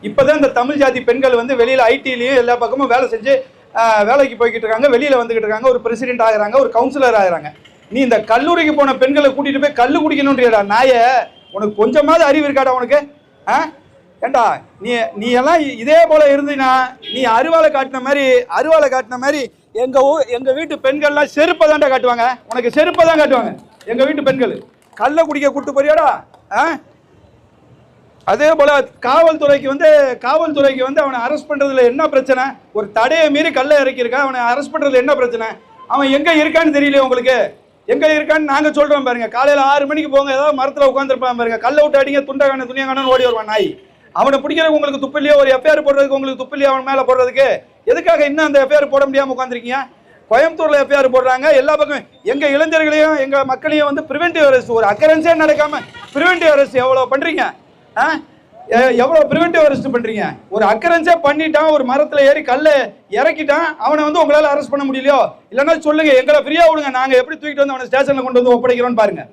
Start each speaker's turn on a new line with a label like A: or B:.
A: இப்போதான் இந்த தமிழ் ஜாதி பெண்கள் வந்து வெளியில் ஐடிலையும் எல்லா பக்கமும் வேலை செஞ்சு வேலைக்கு போய்கிட்டு இருக்காங்க, வெளியில் வந்துக்கிட்டு இருக்காங்க, ஒரு பிரசிடென்ட் ஆகிறாங்க, ஒரு கவுன்சிலர் ஆகிறாங்க. நீ இந்த கல்லூரிக்கு போன பெண்களை கூட்டிகிட்டு போய் கல்லு குடிக்கணும்ன்றியடா நாய, உனக்கு கொஞ்சமாவது அறிவு இருக்காடா உனக்கு? ஏண்டா நீ எல்லாம் இதே போல இருந்தீனா நீ அருவாளை காட்டின மாதிரி எங்கள் வீட்டு பெண்கள்லாம் செருப்பை தான்டா காட்டுவாங்க, உனக்கு செருப்பை தான் காட்டுவாங்க. எங்கள் வீட்டு பெண்கள் கல்லை குடிக்க கூட்டு போறியாடா? அதே போல காவல்துறைக்கு வந்து அவனை அரெஸ்ட் பண்றதுல என்ன பிரச்சனை? ஒரு தடையை மீறி கல்லை இறக்கியிருக்கான், அவனை அரெஸ்ட் பண்றதுல என்ன பிரச்சனை? அவன் எங்க இருக்கான்னு தெரியல உங்களுக்கு? எங்க இருக்கான்னு நாங்க சொல்றோம் பாருங்க. காலையில 6 மணிக்கு போங்க, ஏதாவது மரத்துல உட்காந்துருப்பான் பாருங்க, கல்லை விட்டு அடிங்க, துணியாங்கன்னு ஓடி வருவான் நாய். அவனை பிடிக்கிறதுக்கு உங்களுக்கு துப்பு இல்லையா? ஒரு எஃப்ஐஆர் போடுறதுக்கு உங்களுக்கு துப்பு இல்லையா? அவன் மேல போடுறதுக்கு எதுக்காக இன்னும் அந்த எஃப்ஐஆர் போட முடியாம உட்காந்துருக்கீங்க? கோயம்புத்தூர்ல எஃப்ஐஆர் போடுறாங்க, எல்லா பக்கம் எங்க இளைஞர்களையும் எங்க மக்களையும் வந்து பிரிவென்டிவ் அரெஸ்ட், ஒரு அக்கரன்ஸே நடக்காம பிரிவென்டிவ் அரெஸ்ட் எவ்வளவு பண்றீங்க? எவ்வளவு பிரிவென்டிவ் அரெஸ்ட் பண்றீங்க? ஒரு அக்கரன்ஸே பண்ணிட்டான், ஒரு மரத்துல ஏறி கல்லை இறக்கிட்டான், அவனை வந்து உங்களால அரெஸ்ட் பண்ண முடியலையோ? இல்லைன்னா சொல்லுங்க, எங்களை ஃப்ரீயா விடுங்க, நாங்க எப்படி தூக்கிட்டு வந்து அவனை ஸ்டேஷன்ல கொண்டு வந்து ஒப்படைக்கிறோம்னு பாருங்க.